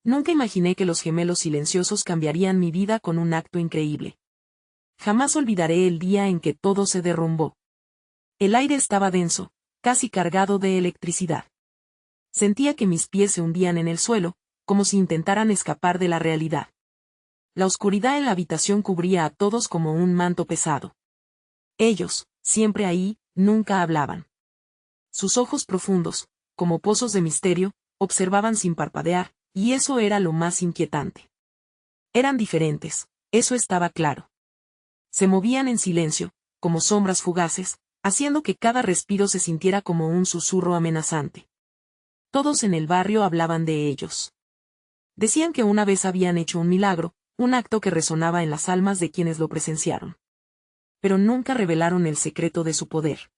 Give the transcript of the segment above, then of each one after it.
Nunca imaginé que los gemelos silenciosos cambiarían mi vida con un acto increíble. Jamás olvidaré el día en que todo se derrumbó. El aire estaba denso, casi cargado de electricidad. Sentía que mis pies se hundían en el suelo, como si intentaran escapar de la realidad. La oscuridad en la habitación cubría a todos como un manto pesado. Ellos, siempre ahí, nunca hablaban. Sus ojos profundos, como pozos de misterio, observaban sin parpadear, y eso era lo más inquietante. Eran diferentes, eso estaba claro. Se movían en silencio, como sombras fugaces, haciendo que cada respiro se sintiera como un susurro amenazante. Todos en el barrio hablaban de ellos. Decían que una vez habían hecho un milagro, un acto que resonaba en las almas de quienes lo presenciaron. Pero nunca revelaron el secreto de su poder.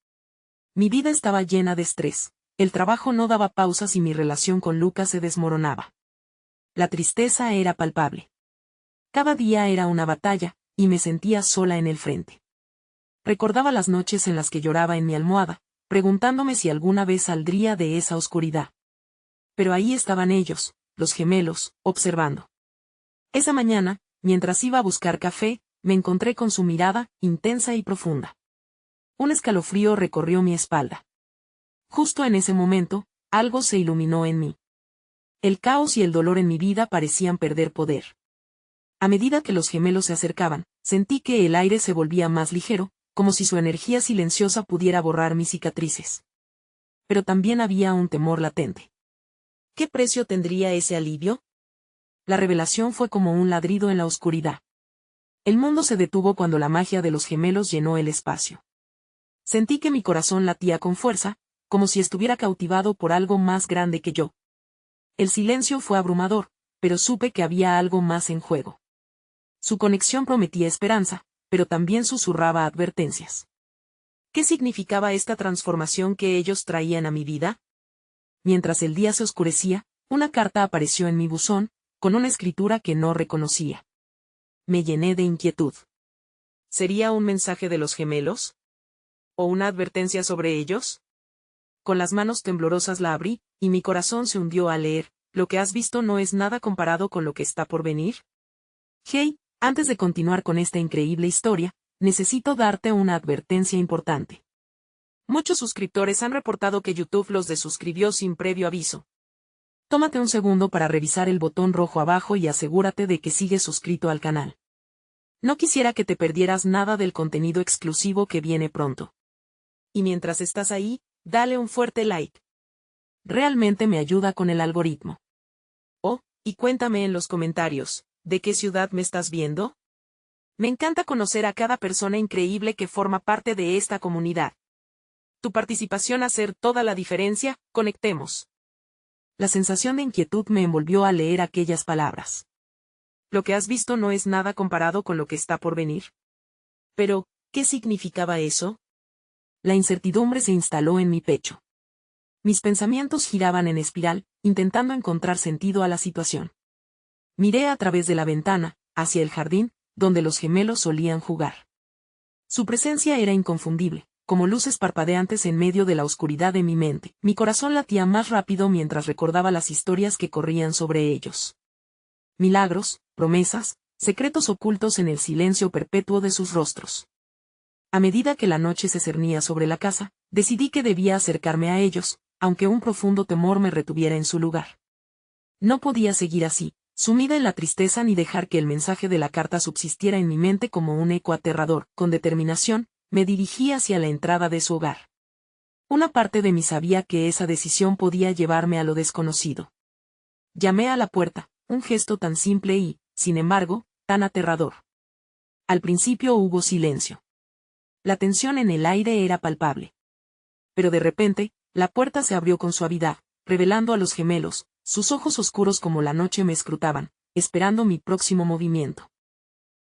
Mi vida estaba llena de estrés, el trabajo no daba pausas y mi relación con Lucas se desmoronaba. La tristeza era palpable. Cada día era una batalla, y me sentía sola en el frente. Recordaba las noches en las que lloraba en mi almohada, preguntándome si alguna vez saldría de esa oscuridad. Pero ahí estaban ellos, los gemelos, observando. Esa mañana, mientras iba a buscar café, me encontré con su mirada, intensa y profunda. Un escalofrío recorrió mi espalda. Justo en ese momento, algo se iluminó en mí. El caos y el dolor en mi vida parecían perder poder. A medida que los gemelos se acercaban, sentí que el aire se volvía más ligero, como si su energía silenciosa pudiera borrar mis cicatrices. Pero también había un temor latente. ¿Qué precio tendría ese alivio? La revelación fue como un ladrido en la oscuridad. El mundo se detuvo cuando la magia de los gemelos llenó el espacio. Sentí que mi corazón latía con fuerza, como si estuviera cautivado por algo más grande que yo. El silencio fue abrumador, pero supe que había algo más en juego. Su conexión prometía esperanza, pero también susurraba advertencias. ¿Qué significaba esta transformación que ellos traían a mi vida? Mientras el día se oscurecía, una carta apareció en mi buzón, con una escritura que no reconocía. Me llené de inquietud. ¿Sería un mensaje de los gemelos? ¿O una advertencia sobre ellos? Con las manos temblorosas la abrí, y mi corazón se hundió al leer, lo que has visto no es nada comparado con lo que está por venir. Hey, antes de continuar con esta increíble historia, necesito darte una advertencia importante. Muchos suscriptores han reportado que YouTube los desuscribió sin previo aviso. Tómate un segundo para revisar el botón rojo abajo y asegúrate de que sigues suscrito al canal. No quisiera que te perdieras nada del contenido exclusivo que viene pronto. Y mientras estás ahí, dale un fuerte like. Realmente me ayuda con el algoritmo. Oh, y cuéntame en los comentarios, ¿de qué ciudad me estás viendo? Me encanta conocer a cada persona increíble que forma parte de esta comunidad. Tu participación hace toda la diferencia, conectemos. La sensación de inquietud me envolvió al leer aquellas palabras. Lo que has visto no es nada comparado con lo que está por venir. Pero, ¿qué significaba eso? La incertidumbre se instaló en mi pecho. Mis pensamientos giraban en espiral, intentando encontrar sentido a la situación. Miré a través de la ventana, hacia el jardín, donde los gemelos solían jugar. Su presencia era inconfundible, como luces parpadeantes en medio de la oscuridad de mi mente. Mi corazón latía más rápido mientras recordaba las historias que corrían sobre ellos. Milagros, promesas, secretos ocultos en el silencio perpetuo de sus rostros. A medida que la noche se cernía sobre la casa, decidí que debía acercarme a ellos, aunque un profundo temor me retuviera en su lugar. No podía seguir así, sumida en la tristeza, ni dejar que el mensaje de la carta subsistiera en mi mente como un eco aterrador. Con determinación, me dirigí hacia la entrada de su hogar. Una parte de mí sabía que esa decisión podía llevarme a lo desconocido. Llamé a la puerta, un gesto tan simple y, sin embargo, tan aterrador. Al principio hubo silencio. La tensión en el aire era palpable. Pero de repente, la puerta se abrió con suavidad, revelando a los gemelos. Sus ojos oscuros como la noche me escrutaban, esperando mi próximo movimiento.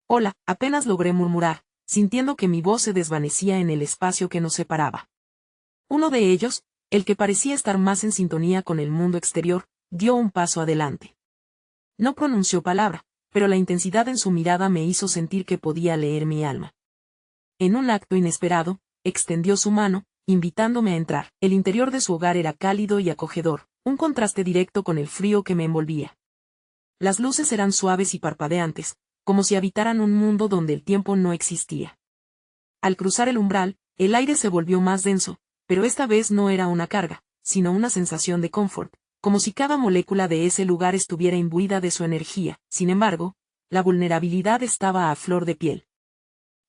Hola, apenas logré murmurar, sintiendo que mi voz se desvanecía en el espacio que nos separaba. Uno de ellos, el que parecía estar más en sintonía con el mundo exterior, dio un paso adelante. No pronunció palabra, pero la intensidad en su mirada me hizo sentir que podía leer mi alma. En un acto inesperado, extendió su mano, invitándome a entrar. El interior de su hogar era cálido y acogedor, un contraste directo con el frío que me envolvía. Las luces eran suaves y parpadeantes, como si habitaran un mundo donde el tiempo no existía. Al cruzar el umbral, el aire se volvió más denso, pero esta vez no era una carga, sino una sensación de confort, como si cada molécula de ese lugar estuviera imbuida de su energía. Sin embargo, la vulnerabilidad estaba a flor de piel.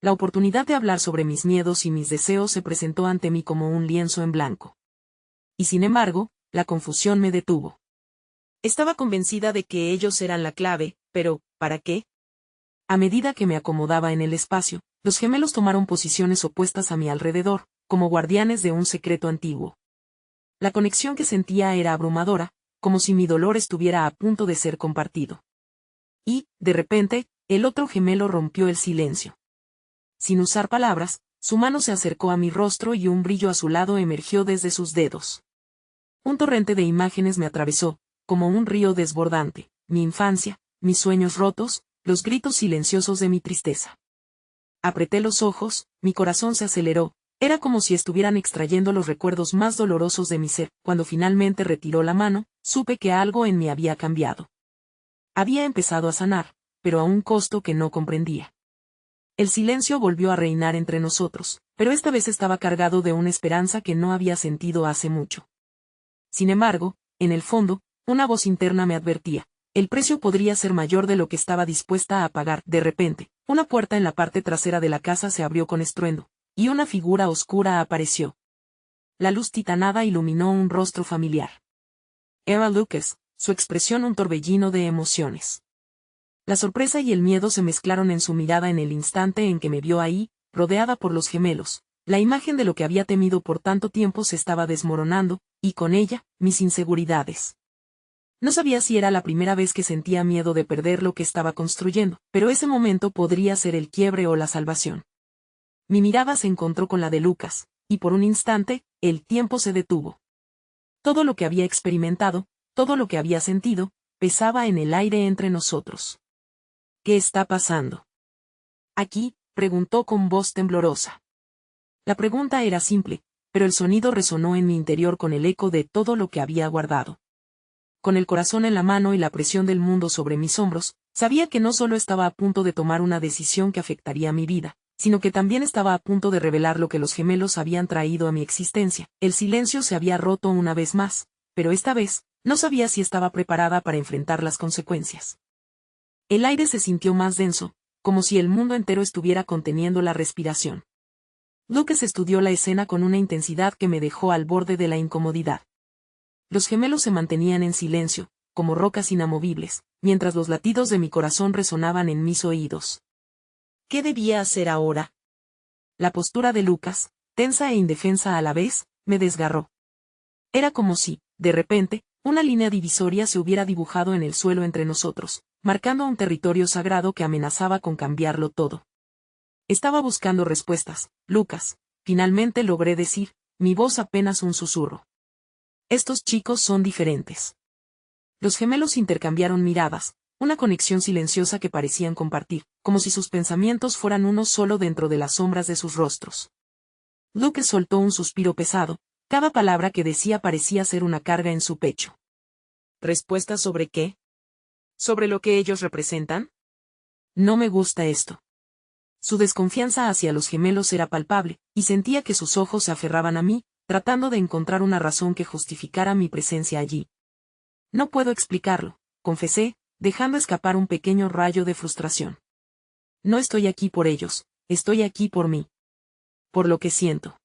La oportunidad de hablar sobre mis miedos y mis deseos se presentó ante mí como un lienzo en blanco. Y sin embargo, la confusión me detuvo. Estaba convencida de que ellos eran la clave, pero, ¿para qué? A medida que me acomodaba en el espacio, los gemelos tomaron posiciones opuestas a mi alrededor, como guardianes de un secreto antiguo. La conexión que sentía era abrumadora, como si mi dolor estuviera a punto de ser compartido. Y, de repente, el otro gemelo rompió el silencio. Sin usar palabras, su mano se acercó a mi rostro y un brillo azulado emergió desde sus dedos. Un torrente de imágenes me atravesó, como un río desbordante, mi infancia, mis sueños rotos, los gritos silenciosos de mi tristeza. Apreté los ojos, mi corazón se aceleró, era como si estuvieran extrayendo los recuerdos más dolorosos de mi ser. Cuando finalmente retiró la mano, supe que algo en mí había cambiado. Había empezado a sanar, pero a un costo que no comprendía. El silencio volvió a reinar entre nosotros, pero esta vez estaba cargado de una esperanza que no había sentido hace mucho. Sin embargo, en el fondo, una voz interna me advertía, el precio podría ser mayor de lo que estaba dispuesta a pagar. De repente, una puerta en la parte trasera de la casa se abrió con estruendo, y una figura oscura apareció. La luz titanada iluminó un rostro familiar. Era Lucas, su expresión un torbellino de emociones. La sorpresa y el miedo se mezclaron en su mirada en el instante en que me vio ahí, rodeada por los gemelos. La imagen de lo que había temido por tanto tiempo se estaba desmoronando, y con ella, mis inseguridades. No sabía si era la primera vez que sentía miedo de perder lo que estaba construyendo, pero ese momento podría ser el quiebre o la salvación. Mi mirada se encontró con la de Lucas, y por un instante, el tiempo se detuvo. Todo lo que había experimentado, todo lo que había sentido, pesaba en el aire entre nosotros. ¿Qué está pasando? Aquí, preguntó con voz temblorosa. La pregunta era simple, pero el sonido resonó en mi interior con el eco de todo lo que había guardado. Con el corazón en la mano y la presión del mundo sobre mis hombros, sabía que no solo estaba a punto de tomar una decisión que afectaría mi vida, sino que también estaba a punto de revelar lo que los gemelos habían traído a mi existencia. El silencio se había roto una vez más, pero esta vez, no sabía si estaba preparada para enfrentar las consecuencias. El aire se sintió más denso, como si el mundo entero estuviera conteniendo la respiración. Lucas estudió la escena con una intensidad que me dejó al borde de la incomodidad. Los gemelos se mantenían en silencio, como rocas inamovibles, mientras los latidos de mi corazón resonaban en mis oídos. ¿Qué debía hacer ahora? La postura de Lucas, tensa e indefensa a la vez, me desgarró. Era como si, de repente, una línea divisoria se hubiera dibujado en el suelo entre nosotros, marcando un territorio sagrado que amenazaba con cambiarlo todo. Estaba buscando respuestas, Lucas, finalmente logré decir, mi voz apenas un susurro. Estos chicos son diferentes. Los gemelos intercambiaron miradas, una conexión silenciosa que parecían compartir, como si sus pensamientos fueran uno solo dentro de las sombras de sus rostros. Lucas soltó un suspiro pesado, cada palabra que decía parecía ser una carga en su pecho. ¿Respuestas sobre qué? ¿Sobre lo que ellos representan? No me gusta esto. Su desconfianza hacia los gemelos era palpable, y sentía que sus ojos se aferraban a mí, tratando de encontrar una razón que justificara mi presencia allí. No puedo explicarlo, confesé, dejando escapar un pequeño rayo de frustración. No estoy aquí por ellos, estoy aquí por mí. Por lo que siento.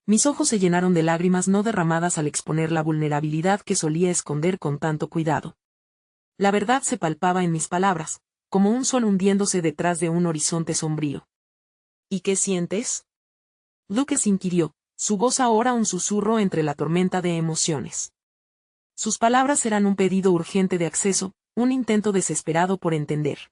Mis ojos se llenaron de lágrimas no derramadas al exponer la vulnerabilidad que solía esconder con tanto cuidado. La verdad se palpaba en mis palabras, como un sol hundiéndose detrás de un horizonte sombrío. ¿Y qué sientes? Lucas inquirió, su voz ahora un susurro entre la tormenta de emociones. Sus palabras eran un pedido urgente de acceso, un intento desesperado por entender.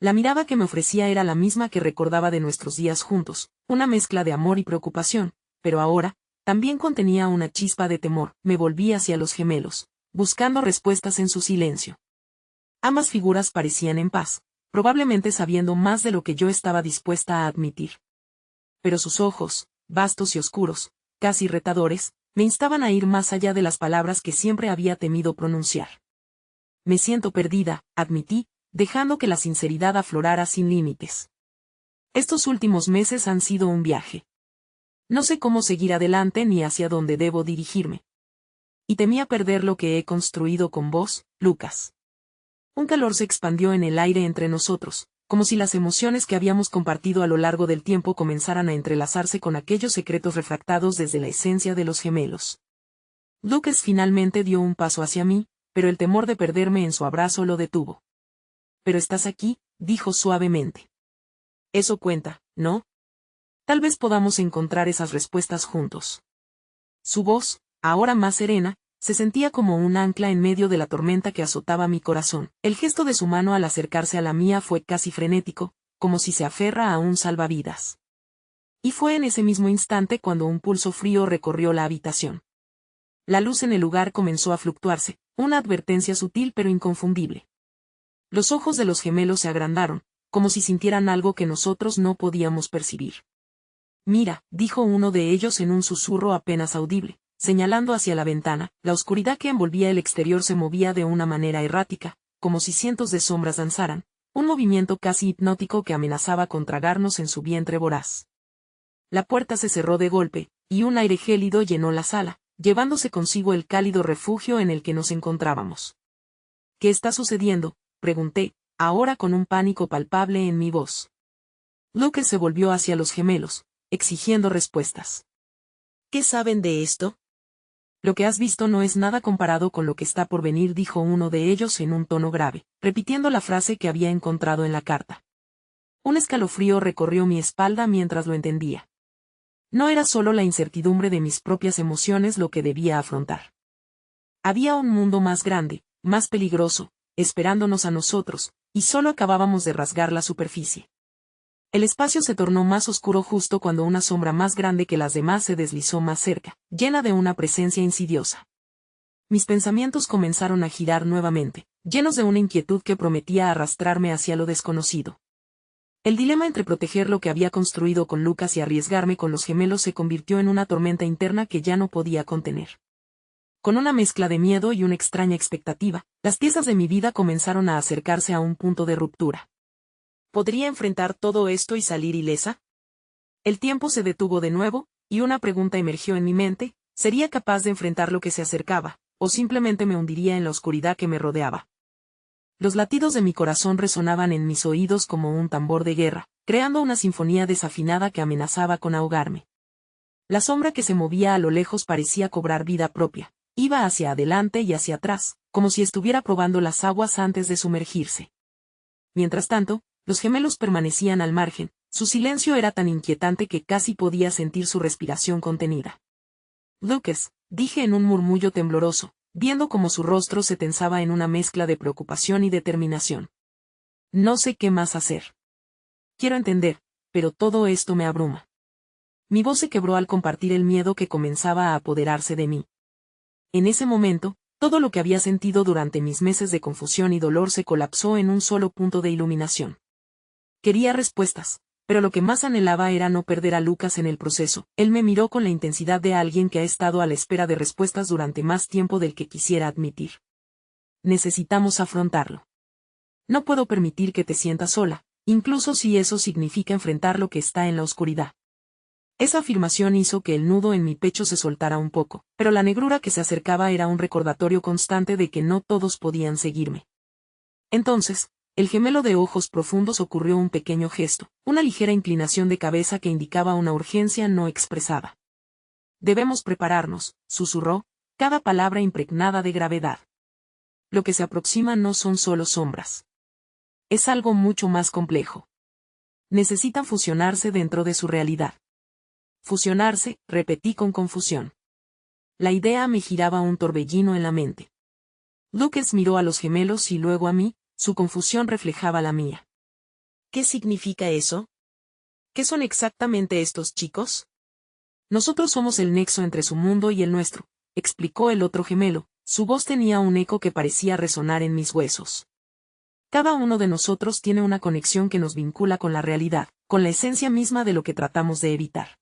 La mirada que me ofrecía era la misma que recordaba de nuestros días juntos, una mezcla de amor y preocupación, pero ahora, también contenía una chispa de temor. Me volví hacia los gemelos, buscando respuestas en su silencio. Ambas figuras parecían en paz, probablemente sabiendo más de lo que yo estaba dispuesta a admitir. Pero sus ojos, vastos y oscuros, casi retadores, me instaban a ir más allá de las palabras que siempre había temido pronunciar. Me siento perdida, admití, dejando que la sinceridad aflorara sin límites. Estos últimos meses han sido un viaje. No sé cómo seguir adelante ni hacia dónde debo dirigirme. Y temía perder lo que he construido con vos, Lucas. Un calor se expandió en el aire entre nosotros, como si las emociones que habíamos compartido a lo largo del tiempo comenzaran a entrelazarse con aquellos secretos refractados desde la esencia de los gemelos. Lucas finalmente dio un paso hacia mí, pero el temor de perderme en su abrazo lo detuvo. «Pero estás aquí», dijo suavemente. «Eso cuenta, ¿no? Tal vez podamos encontrar esas respuestas juntos». Su voz, ahora más serena, se sentía como un ancla en medio de la tormenta que azotaba mi corazón. El gesto de su mano al acercarse a la mía fue casi frenético, como si se aferra a un salvavidas. Y fue en ese mismo instante cuando un pulso frío recorrió la habitación. La luz en el lugar comenzó a fluctuarse, una advertencia sutil pero inconfundible. Los ojos de los gemelos se agrandaron, como si sintieran algo que nosotros no podíamos percibir. «Mira», dijo uno de ellos en un susurro apenas audible, señalando hacia la ventana. La oscuridad que envolvía el exterior se movía de una manera errática, como si cientos de sombras danzaran, un movimiento casi hipnótico que amenazaba con tragarnos en su vientre voraz. La puerta se cerró de golpe, y un aire gélido llenó la sala, llevándose consigo el cálido refugio en el que nos encontrábamos. «¿Qué está sucediendo?», pregunté, ahora con un pánico palpable en mi voz. Lucas se volvió hacia los gemelos, exigiendo respuestas. «¿Qué saben de esto?». «Lo que has visto no es nada comparado con lo que está por venir», dijo uno de ellos en un tono grave, repitiendo la frase que había encontrado en la carta. Un escalofrío recorrió mi espalda mientras lo entendía. No era solo la incertidumbre de mis propias emociones lo que debía afrontar. Había un mundo más grande, más peligroso, esperándonos a nosotros, y solo acabábamos de rasgar la superficie. El espacio se tornó más oscuro justo cuando una sombra más grande que las demás se deslizó más cerca, llena de una presencia insidiosa. Mis pensamientos comenzaron a girar nuevamente, llenos de una inquietud que prometía arrastrarme hacia lo desconocido. El dilema entre proteger lo que había construido con Lucas y arriesgarme con los gemelos se convirtió en una tormenta interna que ya no podía contener. Con una mezcla de miedo y una extraña expectativa, las piezas de mi vida comenzaron a acercarse a un punto de ruptura. ¿Podría enfrentar todo esto y salir ilesa? El tiempo se detuvo de nuevo, y una pregunta emergió en mi mente: ¿sería capaz de enfrentar lo que se acercaba, o simplemente me hundiría en la oscuridad que me rodeaba? Los latidos de mi corazón resonaban en mis oídos como un tambor de guerra, creando una sinfonía desafinada que amenazaba con ahogarme. La sombra que se movía a lo lejos parecía cobrar vida propia, iba hacia adelante y hacia atrás, como si estuviera probando las aguas antes de sumergirse. Mientras tanto, los gemelos permanecían al margen, su silencio era tan inquietante que casi podía sentir su respiración contenida. «Lucas», dije en un murmullo tembloroso, viendo cómo su rostro se tensaba en una mezcla de preocupación y determinación. «No sé qué más hacer. Quiero entender, pero todo esto me abruma». Mi voz se quebró al compartir el miedo que comenzaba a apoderarse de mí. En ese momento, todo lo que había sentido durante mis meses de confusión y dolor se colapsó en un solo punto de iluminación. Quería respuestas, pero lo que más anhelaba era no perder a Lucas en el proceso. Él me miró con la intensidad de alguien que ha estado a la espera de respuestas durante más tiempo del que quisiera admitir. «Necesitamos afrontarlo. No puedo permitir que te sientas sola, incluso si eso significa enfrentar lo que está en la oscuridad». Esa afirmación hizo que el nudo en mi pecho se soltara un poco, pero la negrura que se acercaba era un recordatorio constante de que no todos podían seguirme. Entonces, el gemelo de ojos profundos ocurrió un pequeño gesto, una ligera inclinación de cabeza que indicaba una urgencia no expresada. «Debemos prepararnos», susurró, cada palabra impregnada de gravedad. «Lo que se aproxima no son solo sombras. Es algo mucho más complejo. Necesitan fusionarse dentro de su realidad». «Fusionarse», repetí con confusión. La idea me giraba un torbellino en la mente. Lucas miró a los gemelos y luego a mí, su confusión reflejaba la mía. «¿Qué significa eso? ¿Qué son exactamente estos chicos?». «Nosotros somos el nexo entre su mundo y el nuestro», explicó el otro gemelo, su voz tenía un eco que parecía resonar en mis huesos. «Cada uno de nosotros tiene una conexión que nos vincula con la realidad, con la esencia misma de lo que tratamos de evitar».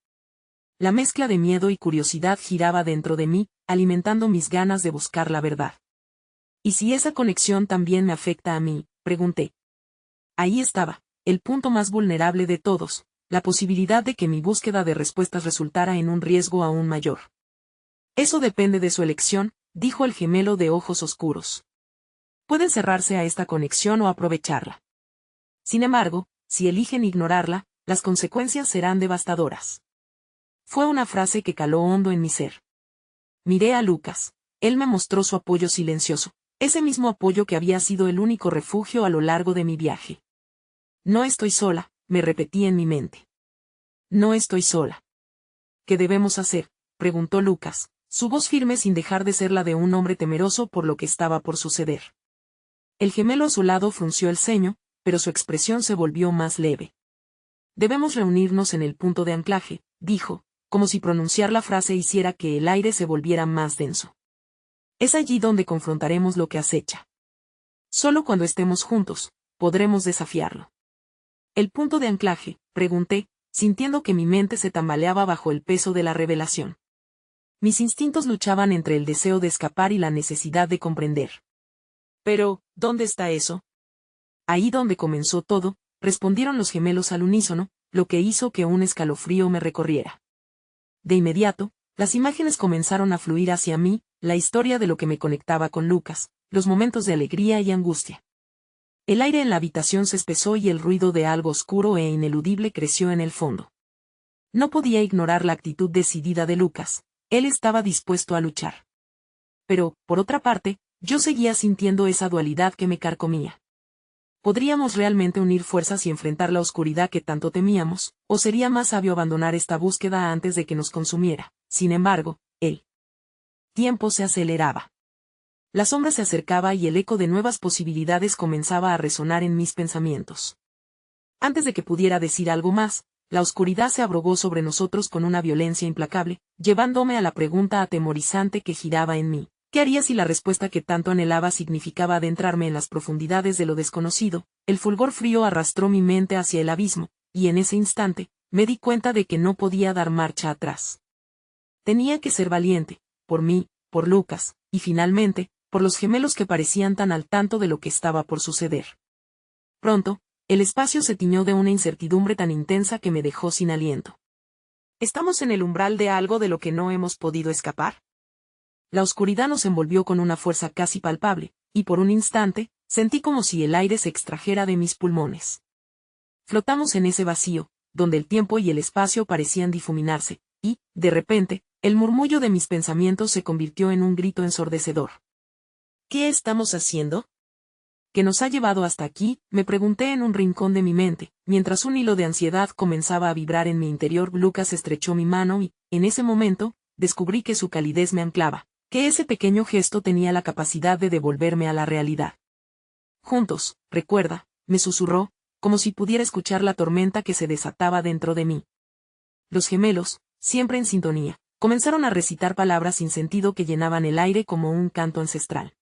La mezcla de miedo y curiosidad giraba dentro de mí, alimentando mis ganas de buscar la verdad. ¿Y si esa conexión también me afecta a mí?, pregunté. Ahí estaba, el punto más vulnerable de todos, la posibilidad de que mi búsqueda de respuestas resultara en un riesgo aún mayor. Eso depende de su elección, dijo el gemelo de ojos oscuros. Pueden cerrarse a esta conexión o aprovecharla. Sin embargo, si eligen ignorarla, las consecuencias serán devastadoras. Fue una frase que caló hondo en mi ser. Miré a Lucas. Él me mostró su apoyo silencioso, ese mismo apoyo que había sido el único refugio a lo largo de mi viaje. No estoy sola, me repetí en mi mente. No estoy sola. ¿Qué debemos hacer?, preguntó Lucas, su voz firme sin dejar de ser la de un hombre temeroso por lo que estaba por suceder. El gemelo a su lado frunció el ceño, pero su expresión se volvió más leve. Debemos reunirnos en el punto de anclaje, dijo, como si pronunciar la frase hiciera que el aire se volviera más denso. Es allí donde confrontaremos lo que acecha. Solo cuando estemos juntos, podremos desafiarlo. ¿El punto de anclaje?, pregunté, sintiendo que mi mente se tambaleaba bajo el peso de la revelación. Mis instintos luchaban entre el deseo de escapar y la necesidad de comprender. Pero, ¿dónde está eso? Ahí donde comenzó todo, respondieron los gemelos al unísono, lo que hizo que un escalofrío me recorriera. De inmediato, las imágenes comenzaron a fluir hacia mí, la historia de lo que me conectaba con Lucas, los momentos de alegría y angustia. El aire en la habitación se espesó y el ruido de algo oscuro e ineludible creció en el fondo. No podía ignorar la actitud decidida de Lucas, él estaba dispuesto a luchar. Pero, por otra parte, yo seguía sintiendo esa dualidad que me carcomía. ¿Podríamos realmente unir fuerzas y enfrentar la oscuridad que tanto temíamos, o sería más sabio abandonar esta búsqueda antes de que nos consumiera? Sin embargo, el tiempo se aceleraba. La sombra se acercaba y el eco de nuevas posibilidades comenzaba a resonar en mis pensamientos. Antes de que pudiera decir algo más, la oscuridad se abrogó sobre nosotros con una violencia implacable, llevándome a la pregunta atemorizante que giraba en mí. ¿Qué haría si la respuesta que tanto anhelaba significaba adentrarme en las profundidades de lo desconocido? El fulgor frío arrastró mi mente hacia el abismo, y en ese instante, me di cuenta de que no podía dar marcha atrás. Tenía que ser valiente, por mí, por Lucas, y finalmente, por los gemelos que parecían tan al tanto de lo que estaba por suceder. Pronto, el espacio se tiñó de una incertidumbre tan intensa que me dejó sin aliento. ¿Estamos en el umbral de algo de lo que no hemos podido escapar? La oscuridad nos envolvió con una fuerza casi palpable, y por un instante, sentí como si el aire se extrajera de mis pulmones. Flotamos en ese vacío, donde el tiempo y el espacio parecían difuminarse, y, de repente, el murmullo de mis pensamientos se convirtió en un grito ensordecedor. ¿Qué estamos haciendo? ¿Qué nos ha llevado hasta aquí?, me pregunté en un rincón de mi mente, mientras un hilo de ansiedad comenzaba a vibrar en mi interior. Lucas estrechó mi mano y, en ese momento, descubrí que su calidez me anclaba, que ese pequeño gesto tenía la capacidad de devolverme a la realidad. Juntos, recuerda, me susurró, como si pudiera escuchar la tormenta que se desataba dentro de mí. Los gemelos, siempre en sintonía, comenzaron a recitar palabras sin sentido que llenaban el aire como un canto ancestral.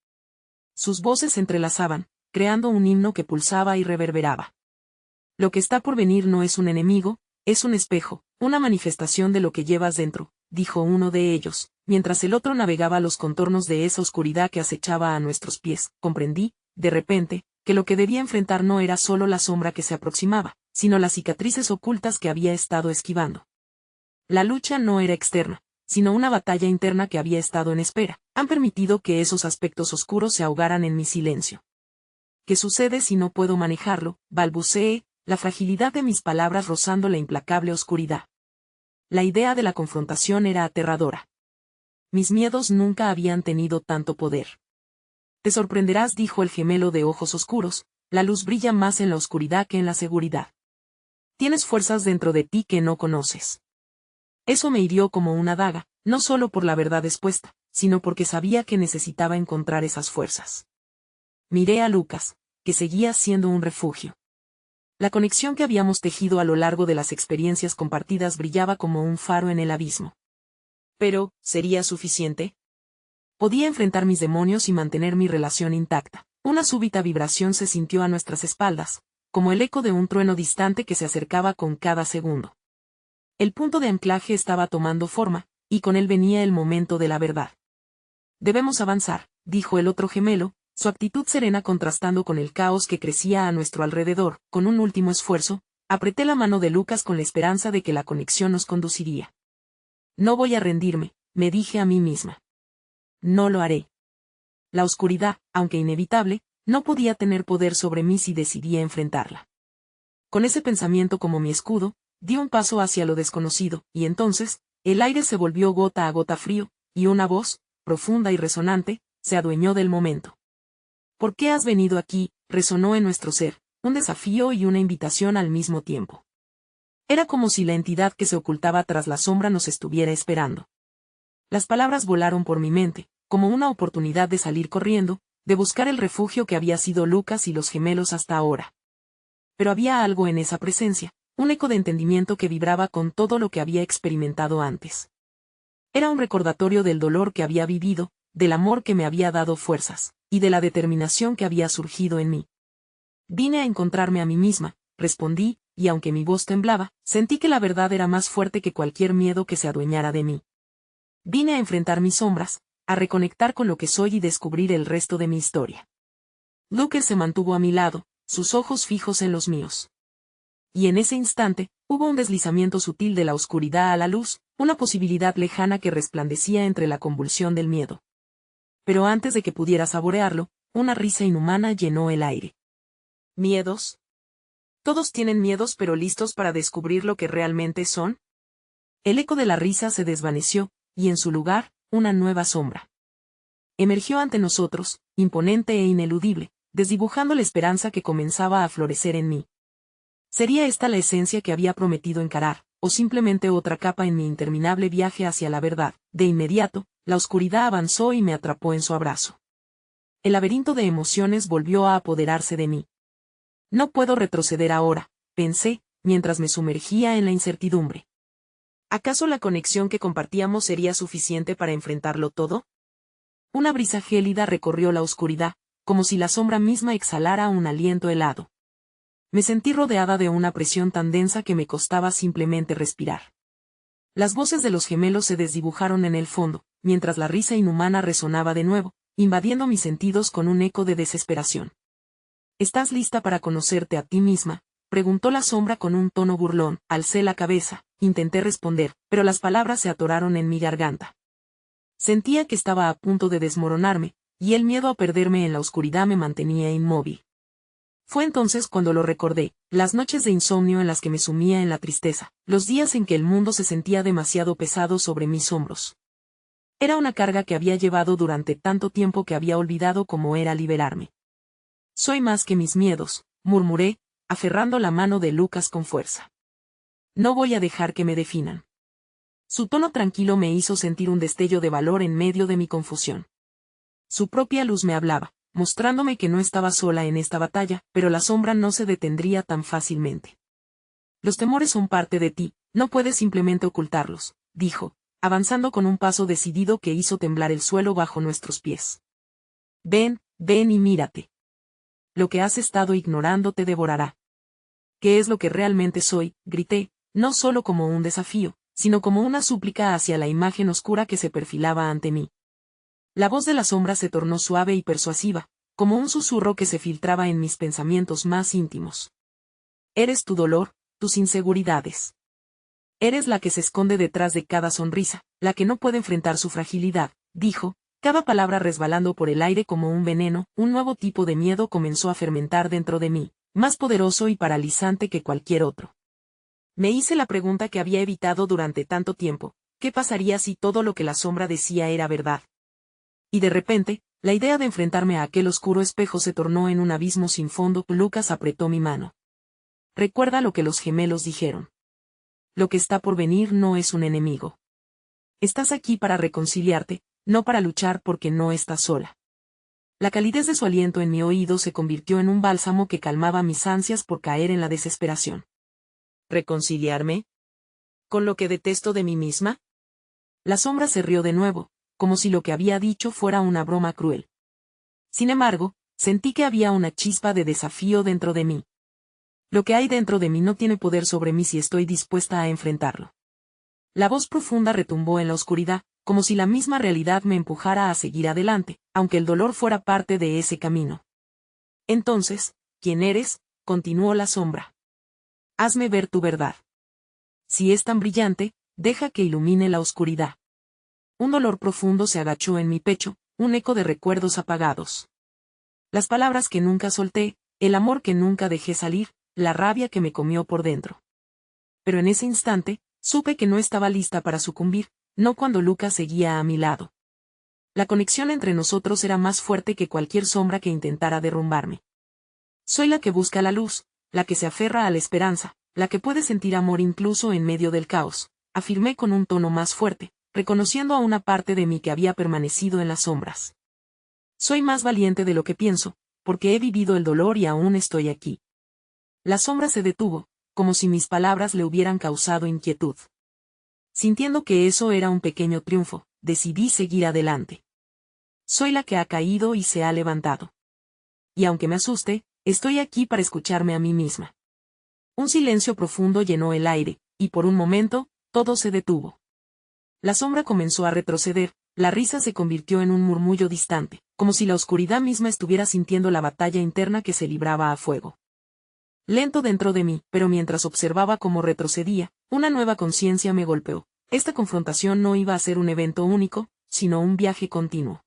Sus voces se entrelazaban, creando un himno que pulsaba y reverberaba. Lo que está por venir no es un enemigo, es un espejo, una manifestación de lo que llevas dentro, dijo uno de ellos, mientras el otro navegaba los contornos de esa oscuridad que acechaba a nuestros pies. Comprendí, de repente, que lo que debía enfrentar no era solo la sombra que se aproximaba, sino las cicatrices ocultas que había estado esquivando. La lucha no era externa, sino una batalla interna que había estado en espera. Han permitido que esos aspectos oscuros se ahogaran en mi silencio. ¿Qué sucede si no puedo manejarlo?, balbuceé, la fragilidad de mis palabras rozando la implacable oscuridad. La idea de la confrontación era aterradora. Mis miedos nunca habían tenido tanto poder. Te sorprenderás, dijo el gemelo de ojos oscuros, la luz brilla más en la oscuridad que en la seguridad. Tienes fuerzas dentro de ti que no conoces. Eso me hirió como una daga, no solo por la verdad expuesta, sino porque sabía que necesitaba encontrar esas fuerzas. Miré a Lucas, que seguía siendo un refugio. La conexión que habíamos tejido a lo largo de las experiencias compartidas brillaba como un faro en el abismo. Pero, ¿sería suficiente? Podía enfrentar mis demonios y mantener mi relación intacta. Una súbita vibración se sintió a nuestras espaldas, como el eco de un trueno distante que se acercaba con cada segundo. El punto de anclaje estaba tomando forma, y con él venía el momento de la verdad. Debemos avanzar, dijo el otro gemelo, Su actitud serena contrastando con el caos que crecía a nuestro alrededor. Con un último esfuerzo, apreté la mano de Lucas con la esperanza de que la conexión nos conduciría. No voy a rendirme, me dije a mí misma. No lo haré. La oscuridad, aunque inevitable, no podía tener poder sobre mí si decidía enfrentarla. Con ese pensamiento como mi escudo, di un paso hacia lo desconocido, y entonces, el aire se volvió gota a gota frío, y una voz, profunda y resonante, se adueñó del momento. ¿Por qué has venido aquí?, resonó en nuestro ser, un desafío y una invitación al mismo tiempo. Era como si la entidad que se ocultaba tras la sombra nos estuviera esperando. Las palabras volaron por mi mente, como una oportunidad de salir corriendo, de buscar el refugio que había sido Lucas y los gemelos hasta ahora. Pero había algo en esa presencia, un eco de entendimiento que vibraba con todo lo que había experimentado antes. Era un recordatorio del dolor que había vivido, del amor que me había dado fuerzas, y de la determinación que había surgido en mí. Vine a encontrarme a mí misma, respondí, y aunque mi voz temblaba, sentí que la verdad era más fuerte que cualquier miedo que se adueñara de mí. Vine a enfrentar mis sombras, a reconectar con lo que soy y descubrir el resto de mi historia. Lucas se mantuvo a mi lado, sus ojos fijos en los míos. Y en ese instante, hubo un deslizamiento sutil de la oscuridad a la luz, una posibilidad lejana que resplandecía entre la convulsión del miedo. Pero antes de que pudiera saborearlo, una risa inhumana llenó el aire. ¿Miedos? ¿Todos tienen miedos pero listos para descubrir lo que realmente son? El eco de la risa se desvaneció, y en su lugar, una nueva sombra. Emergió ante nosotros, imponente e ineludible, desdibujando la esperanza que comenzaba a florecer en mí. ¿Sería esta la esencia que había prometido encarar, o simplemente otra capa en mi interminable viaje hacia la verdad? De inmediato, la oscuridad avanzó y me atrapó en su abrazo. El laberinto de emociones volvió a apoderarse de mí. No puedo retroceder ahora, pensé, mientras me sumergía en la incertidumbre. ¿Acaso la conexión que compartíamos sería suficiente para enfrentarlo todo? Una brisa gélida recorrió la oscuridad, como si la sombra misma exhalara un aliento helado. Me sentí rodeada de una presión tan densa que me costaba simplemente respirar. Las voces de los gemelos se desdibujaron en el fondo, mientras la risa inhumana resonaba de nuevo, invadiendo mis sentidos con un eco de desesperación. ¿Estás lista para conocerte a ti misma?, preguntó la sombra con un tono burlón. Alcé la cabeza, intenté responder, pero las palabras se atoraron en mi garganta. Sentía que estaba a punto de desmoronarme, y el miedo a perderme en la oscuridad me mantenía inmóvil. Fue entonces cuando lo recordé, las noches de insomnio en las que me sumía en la tristeza, los días en que el mundo se sentía demasiado pesado sobre mis hombros. Era una carga que había llevado durante tanto tiempo que había olvidado cómo era liberarme. Soy más que mis miedos, murmuré, aferrando la mano de Lucas con fuerza. No voy a dejar que me definan. Su tono tranquilo me hizo sentir un destello de valor en medio de mi confusión. Su propia luz me hablaba, mostrándome que no estaba sola en esta batalla, pero la sombra no se detendría tan fácilmente. Los temores son parte de ti, no puedes simplemente ocultarlos, dijo, avanzando con un paso decidido que hizo temblar el suelo bajo nuestros pies. Ven, ven y mírate. Lo que has estado ignorando te devorará. ¿Qué es lo que realmente soy?, grité, no solo como un desafío, sino como una súplica hacia la imagen oscura que se perfilaba ante mí. La voz de la sombra se tornó suave y persuasiva, como un susurro que se filtraba en mis pensamientos más íntimos. Eres tu dolor, tus inseguridades. Eres la que se esconde detrás de cada sonrisa, la que no puede enfrentar su fragilidad, dijo, cada palabra resbalando por el aire como un veneno. Un nuevo tipo de miedo comenzó a fermentar dentro de mí, más poderoso y paralizante que cualquier otro. Me hice la pregunta que había evitado durante tanto tiempo, ¿qué pasaría si todo lo que la sombra decía era verdad? Y de repente, la idea de enfrentarme a aquel oscuro espejo se tornó en un abismo sin fondo. Lucas apretó mi mano. Recuerda lo que los gemelos dijeron. Lo que está por venir no es un enemigo. Estás aquí para reconciliarte, no para luchar porque no estás sola. La calidez de su aliento en mi oído se convirtió en un bálsamo que calmaba mis ansias por caer en la desesperación. ¿Reconciliarme? ¿Con lo que detesto de mí misma? La sombra se rió de nuevo, como si lo que había dicho fuera una broma cruel. Sin embargo, sentí que había una chispa de desafío dentro de mí. Lo que hay dentro de mí no tiene poder sobre mí si estoy dispuesta a enfrentarlo. La voz profunda retumbó en la oscuridad, como si la misma realidad me empujara a seguir adelante, aunque el dolor fuera parte de ese camino. Entonces, ¿quién eres?, continuó la sombra. Hazme ver tu verdad. Si es tan brillante, deja que ilumine la oscuridad. Un dolor profundo se agachó en mi pecho, un eco de recuerdos apagados. Las palabras que nunca solté, el amor que nunca dejé salir, la rabia que me comió por dentro. Pero en ese instante, supe que no estaba lista para sucumbir, no cuando Lucas seguía a mi lado. La conexión entre nosotros era más fuerte que cualquier sombra que intentara derrumbarme. Soy la que busca la luz, la que se aferra a la esperanza, la que puede sentir amor incluso en medio del caos, afirmé con un tono más fuerte, reconociendo a una parte de mí que había permanecido en las sombras. Soy más valiente de lo que pienso, porque he vivido el dolor y aún estoy aquí. La sombra se detuvo, como si mis palabras le hubieran causado inquietud. Sintiendo que eso era un pequeño triunfo, decidí seguir adelante. Soy la que ha caído y se ha levantado. Y aunque me asuste, estoy aquí para escucharme a mí misma. Un silencio profundo llenó el aire, y por un momento, todo se detuvo. La sombra comenzó a retroceder, la risa se convirtió en un murmullo distante, como si la oscuridad misma estuviera sintiendo la batalla interna que se libraba a fuego. Lento dentro de mí, pero mientras observaba cómo retrocedía, una nueva conciencia me golpeó. Esta confrontación no iba a ser un evento único, sino un viaje continuo.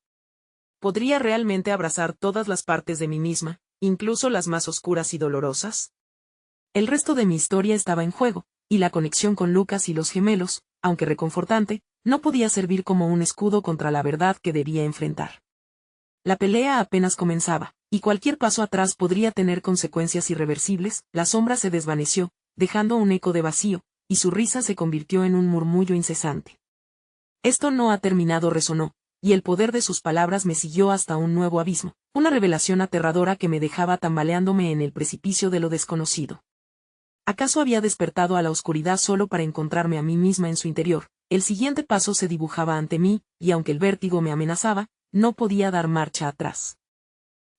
¿Podría realmente abrazar todas las partes de mí misma, incluso las más oscuras y dolorosas? El resto de mi historia estaba en juego, y la conexión con Lucas y los gemelos, aunque reconfortante, no podía servir como un escudo contra la verdad que debía enfrentar. La pelea apenas comenzaba, y cualquier paso atrás podría tener consecuencias irreversibles. La sombra se desvaneció, dejando un eco de vacío, y su risa se convirtió en un murmullo incesante. Esto no ha terminado, resonó, y el poder de sus palabras me siguió hasta un nuevo abismo, una revelación aterradora que me dejaba tambaleándome en el precipicio de lo desconocido. ¿Acaso había despertado a la oscuridad solo para encontrarme a mí misma en su interior? El siguiente paso se dibujaba ante mí, y aunque el vértigo me amenazaba, no podía dar marcha atrás.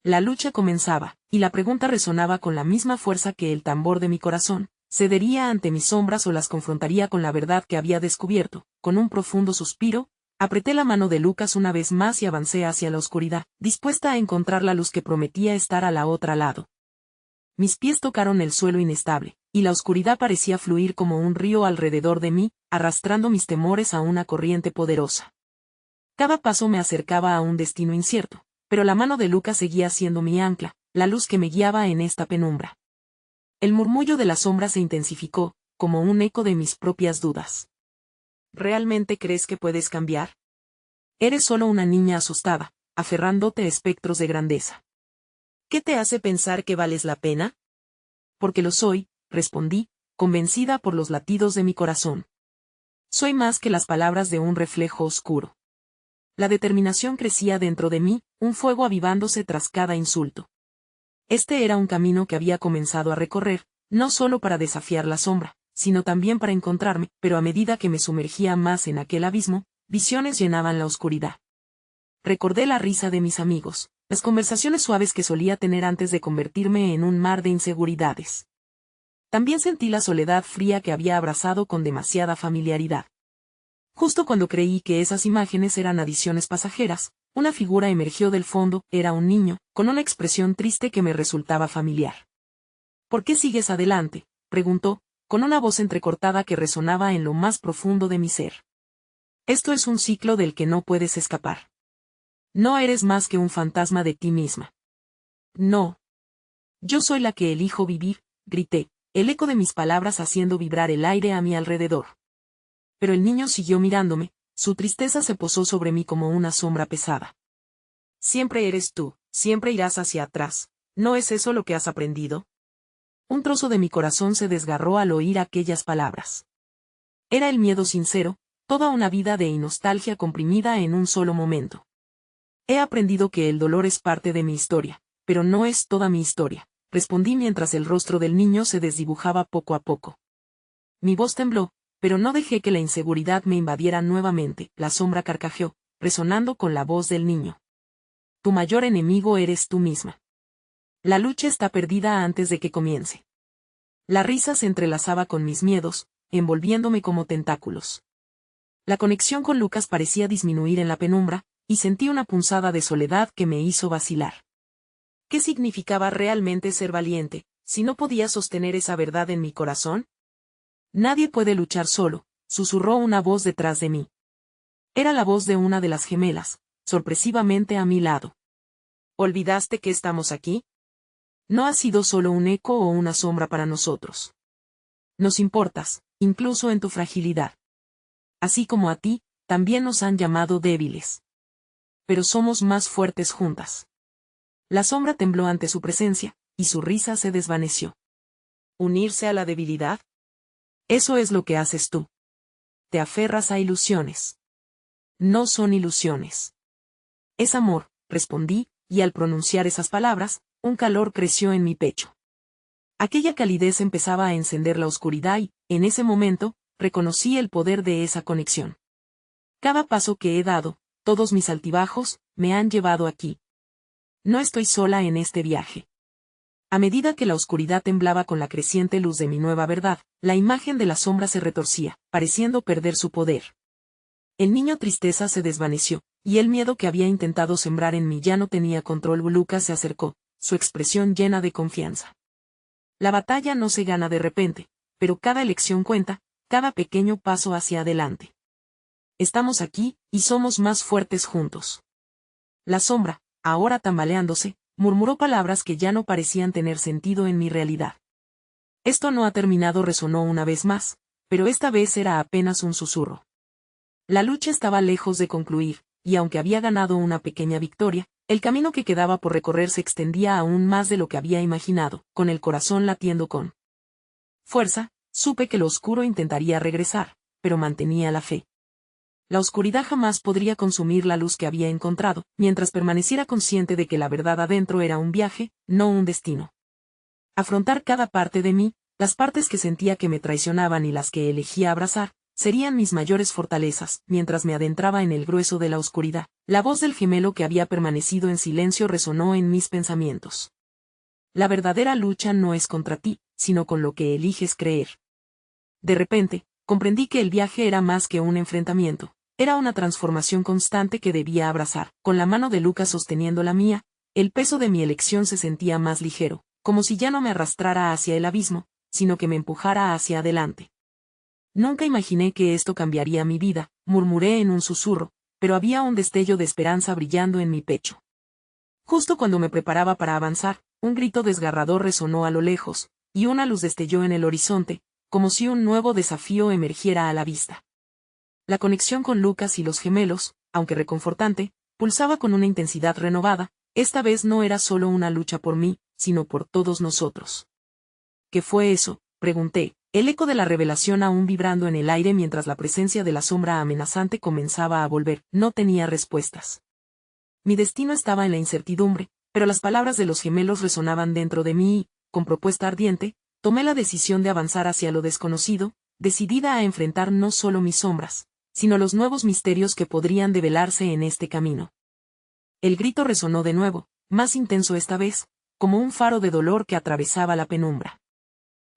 La lucha comenzaba, y la pregunta resonaba con la misma fuerza que el tambor de mi corazón: ¿cedería ante mis sombras o las confrontaría con la verdad que había descubierto? Con un profundo suspiro, apreté la mano de Lucas una vez más y avancé hacia la oscuridad, dispuesta a encontrar la luz que prometía estar a la otra lado. Mis pies tocaron el suelo inestable, y la oscuridad parecía fluir como un río alrededor de mí, arrastrando mis temores a una corriente poderosa. Cada paso me acercaba a un destino incierto, pero la mano de Lucas seguía siendo mi ancla, la luz que me guiaba en esta penumbra. El murmullo de la sombra se intensificó, como un eco de mis propias dudas. ¿Realmente crees que puedes cambiar? Eres solo una niña asustada, aferrándote a espectros de grandeza. ¿Qué te hace pensar que vales la pena? Porque lo soy, respondí, convencida por los latidos de mi corazón. Soy más que las palabras de un reflejo oscuro. La determinación crecía dentro de mí, un fuego avivándose tras cada insulto. Este era un camino que había comenzado a recorrer, no solo para desafiar la sombra, sino también para encontrarme, pero a medida que me sumergía más en aquel abismo, visiones llenaban la oscuridad. Recordé la risa de mis amigos, las conversaciones suaves que solía tener antes de convertirme en un mar de inseguridades. También sentí la soledad fría que había abrazado con demasiada familiaridad. Justo cuando creí que esas imágenes eran adiciones pasajeras, una figura emergió del fondo. Era un niño, con una expresión triste que me resultaba familiar. ¿Por qué sigues adelante?, preguntó, con una voz entrecortada que resonaba en lo más profundo de mi ser. Esto es un ciclo del que no puedes escapar. No eres más que un fantasma de ti misma. No. Yo soy la que elijo vivir, grité, el eco de mis palabras haciendo vibrar el aire a mi alrededor. Pero el niño siguió mirándome, su tristeza se posó sobre mí como una sombra pesada. Siempre eres tú, siempre irás hacia atrás, ¿no es eso lo que has aprendido? Un trozo de mi corazón se desgarró al oír aquellas palabras. Era el miedo sincero, toda una vida de nostalgia comprimida en un solo momento. He aprendido que el dolor es parte de mi historia, pero no es toda mi historia, respondí mientras el rostro del niño se desdibujaba poco a poco. Mi voz tembló, pero no dejé que la inseguridad me invadiera nuevamente. La sombra carcajeó, resonando con la voz del niño. Tu mayor enemigo eres tú misma. La lucha está perdida antes de que comience. La risa se entrelazaba con mis miedos, envolviéndome como tentáculos. La conexión con Lucas parecía disminuir en la penumbra, y sentí una punzada de soledad que me hizo vacilar. ¿Qué significaba realmente ser valiente, si no podía sostener esa verdad en mi corazón? Nadie puede luchar solo, susurró una voz detrás de mí. Era la voz de una de las gemelas, sorpresivamente a mi lado. ¿Olvidaste que estamos aquí? No has sido solo un eco o una sombra para nosotros. Nos importas, incluso en tu fragilidad. Así como a ti, también nos han llamado débiles. Pero somos más fuertes juntas. La sombra tembló ante su presencia, y su risa se desvaneció. ¿Unirse a la debilidad? Eso es lo que haces tú. Te aferras a ilusiones. No son ilusiones. Es amor, respondí, y al pronunciar esas palabras, un calor creció en mi pecho. Aquella calidez empezaba a encender la oscuridad y, en ese momento, reconocí el poder de esa conexión. Cada paso que he dado, todos mis altibajos, me han llevado aquí. No estoy sola en este viaje. A medida que la oscuridad temblaba con la creciente luz de mi nueva verdad, la imagen de la sombra se retorcía, pareciendo perder su poder. El niño tristeza se desvaneció, y el miedo que había intentado sembrar en mí ya no tenía control. Lucas se acercó, su expresión llena de confianza. La batalla no se gana de repente, pero cada elección cuenta, cada pequeño paso hacia adelante. Estamos aquí, y somos más fuertes juntos. La sombra, ahora tambaleándose, murmuró palabras que ya no parecían tener sentido en mi realidad. Esto no ha terminado, resonó una vez más, pero esta vez era apenas un susurro. La lucha estaba lejos de concluir, y aunque había ganado una pequeña victoria, el camino que quedaba por recorrer se extendía aún más de lo que había imaginado. Con el corazón latiendo con fuerza, supe que lo oscuro intentaría regresar, pero mantenía la fe. La oscuridad jamás podría consumir la luz que había encontrado, mientras permaneciera consciente de que la verdad adentro era un viaje, no un destino. Afrontar cada parte de mí, las partes que sentía que me traicionaban y las que elegía abrazar, serían mis mayores fortalezas. Mientras me adentraba en el grueso de la oscuridad, la voz del gemelo que había permanecido en silencio resonó en mis pensamientos. La verdadera lucha no es contra ti, sino con lo que eliges creer. De repente, comprendí que el viaje era más que un enfrentamiento. Era una transformación constante que debía abrazar. Con la mano de Lucas sosteniendo la mía, el peso de mi elección se sentía más ligero, como si ya no me arrastrara hacia el abismo, sino que me empujara hacia adelante. Nunca imaginé que esto cambiaría mi vida, murmuré en un susurro, pero había un destello de esperanza brillando en mi pecho. Justo cuando me preparaba para avanzar, un grito desgarrador resonó a lo lejos, y una luz destelló en el horizonte, como si un nuevo desafío emergiera a la vista. La conexión con Lucas y los gemelos, aunque reconfortante, pulsaba con una intensidad renovada. Esta vez no era solo una lucha por mí, sino por todos nosotros. ¿Qué fue eso?, pregunté, el eco de la revelación aún vibrando en el aire mientras la presencia de la sombra amenazante comenzaba a volver. No tenía respuestas. Mi destino estaba en la incertidumbre, pero las palabras de los gemelos resonaban dentro de mí y, con propuesta ardiente, tomé la decisión de avanzar hacia lo desconocido, decidida a enfrentar no solo mis sombras, sino los nuevos misterios que podrían develarse en este camino. El grito resonó de nuevo, más intenso esta vez, como un faro de dolor que atravesaba la penumbra.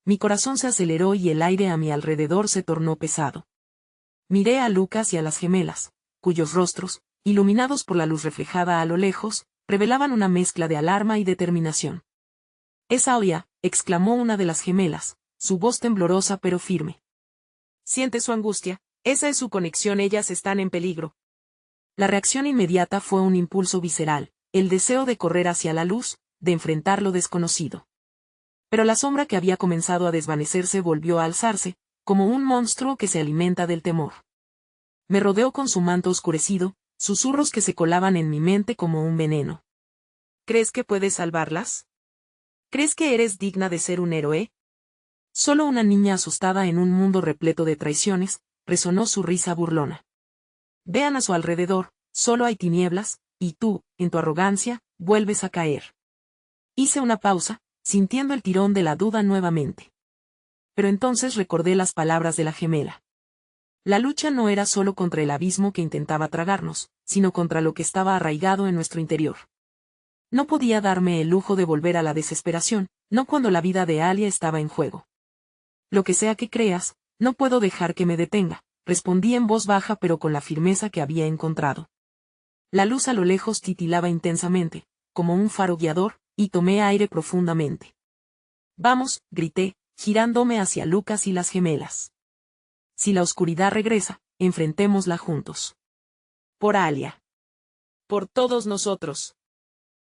Mi corazón se aceleró y el aire a mi alrededor se tornó pesado. Miré a Lucas y a las gemelas, cuyos rostros, iluminados por la luz reflejada a lo lejos, revelaban una mezcla de alarma y determinación. «¡Esa Oya!», exclamó una de las gemelas, su voz temblorosa pero firme. «Siente su angustia, esa es su conexión, ellas están en peligro». La reacción inmediata fue un impulso visceral, el deseo de correr hacia la luz, de enfrentar lo desconocido. Pero la sombra que había comenzado a desvanecerse volvió a alzarse, como un monstruo que se alimenta del temor. Me rodeó con su manto oscurecido, susurros que se colaban en mi mente como un veneno. «¿Crees que puedes salvarlas? ¿Crees que eres digna de ser un héroe?» Solo una niña asustada en un mundo repleto de traiciones, resonó su risa burlona. «Vean a su alrededor, solo hay tinieblas, y tú, en tu arrogancia, vuelves a caer». Hice una pausa, sintiendo el tirón de la duda nuevamente. Pero entonces recordé las palabras de la gemela. La lucha no era solo contra el abismo que intentaba tragarnos, sino contra lo que estaba arraigado en nuestro interior. No podía darme el lujo de volver a la desesperación, no cuando la vida de Alia estaba en juego. «Lo que sea que creas, no puedo dejar que me detenga», respondí en voz baja pero con la firmeza que había encontrado. La luz a lo lejos titilaba intensamente, como un faro guiador, y tomé aire profundamente. Vamos, grité, girándome hacia Lucas y las gemelas. Si la oscuridad regresa, enfrentémosla juntos. Por Alia. Por todos nosotros.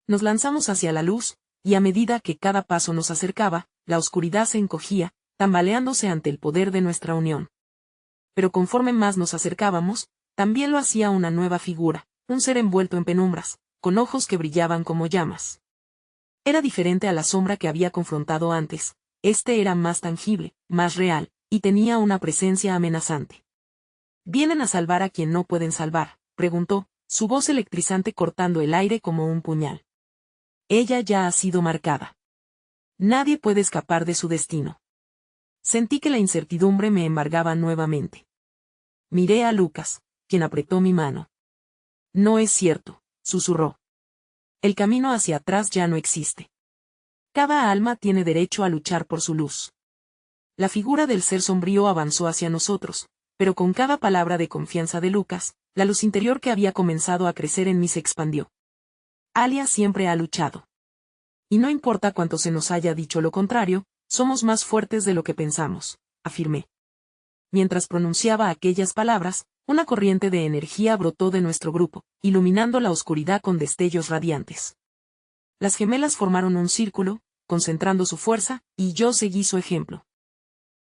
Nos lanzamos hacia la luz, y a medida que cada paso nos acercaba, la oscuridad se encogía, tambaleándose ante el poder de nuestra unión. Pero conforme más nos acercábamos, también lo hacía una nueva figura, un ser envuelto en penumbras, con ojos que brillaban como llamas. Era diferente a la sombra que había confrontado antes, este era más tangible, más real, y tenía una presencia amenazante. ¿Vienen a salvar a quien no pueden salvar?, preguntó, su voz electrizante cortando el aire como un puñal. Ella ya ha sido marcada. Nadie puede escapar de su destino. Sentí que la incertidumbre me embargaba nuevamente. Miré a Lucas, quien apretó mi mano. No es cierto, susurró. El camino hacia atrás ya no existe. Cada alma tiene derecho a luchar por su luz. La figura del ser sombrío avanzó hacia nosotros, pero con cada palabra de confianza de Lucas, la luz interior que había comenzado a crecer en mí se expandió. Alia siempre ha luchado. Y no importa cuánto se nos haya dicho lo contrario, somos más fuertes de lo que pensamos, afirmé. Mientras pronunciaba aquellas palabras, una corriente de energía brotó de nuestro grupo, iluminando la oscuridad con destellos radiantes. Las gemelas formaron un círculo, concentrando su fuerza, y yo seguí su ejemplo.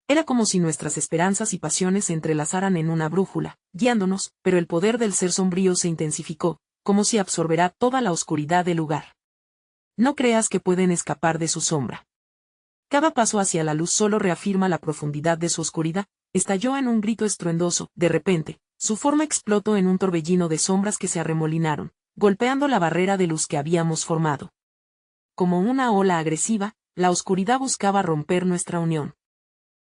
Era como si nuestras esperanzas y pasiones se entrelazaran en una brújula, guiándonos, pero el poder del ser sombrío se intensificó, como si absorberá toda la oscuridad del lugar. No creas que pueden escapar de su sombra. Cada paso hacia la luz solo reafirma la profundidad de su oscuridad, estalló en un grito estruendoso, de repente, su forma explotó en un torbellino de sombras que se arremolinaron, golpeando la barrera de luz que habíamos formado. Como una ola agresiva, la oscuridad buscaba romper nuestra unión.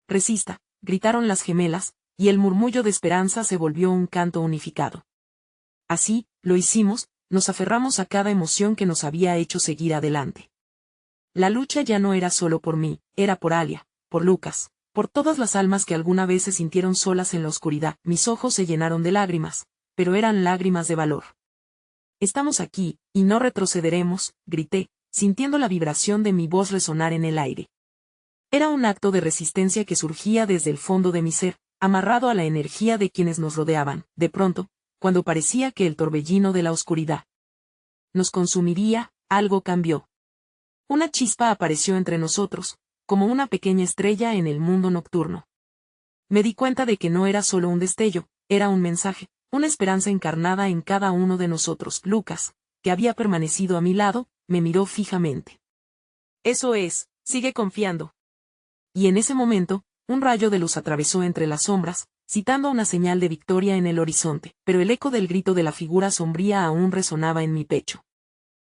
Resista, gritaron las gemelas, y el murmullo de esperanza se volvió un canto unificado. Así, lo hicimos, nos aferramos a cada emoción que nos había hecho seguir adelante. La lucha ya no era solo por mí, era por Alia, por Lucas, por todas las almas que alguna vez se sintieron solas en la oscuridad. Mis ojos se llenaron de lágrimas, pero eran lágrimas de valor. Estamos aquí, y no retrocederemos, grité, sintiendo la vibración de mi voz resonar en el aire. Era un acto de resistencia que surgía desde el fondo de mi ser, amarrado a la energía de quienes nos rodeaban. De pronto, cuando parecía que el torbellino de la oscuridad nos consumiría, algo cambió. Una chispa apareció entre nosotros, como una pequeña estrella en el mundo nocturno. Me di cuenta de que no era solo un destello, era un mensaje, una esperanza encarnada en cada uno de nosotros. Lucas, que había permanecido a mi lado, me miró fijamente. Eso es, sigue confiando. Y en ese momento, un rayo de luz atravesó entre las sombras, citando una señal de victoria en el horizonte, pero el eco del grito de la figura sombría aún resonaba en mi pecho.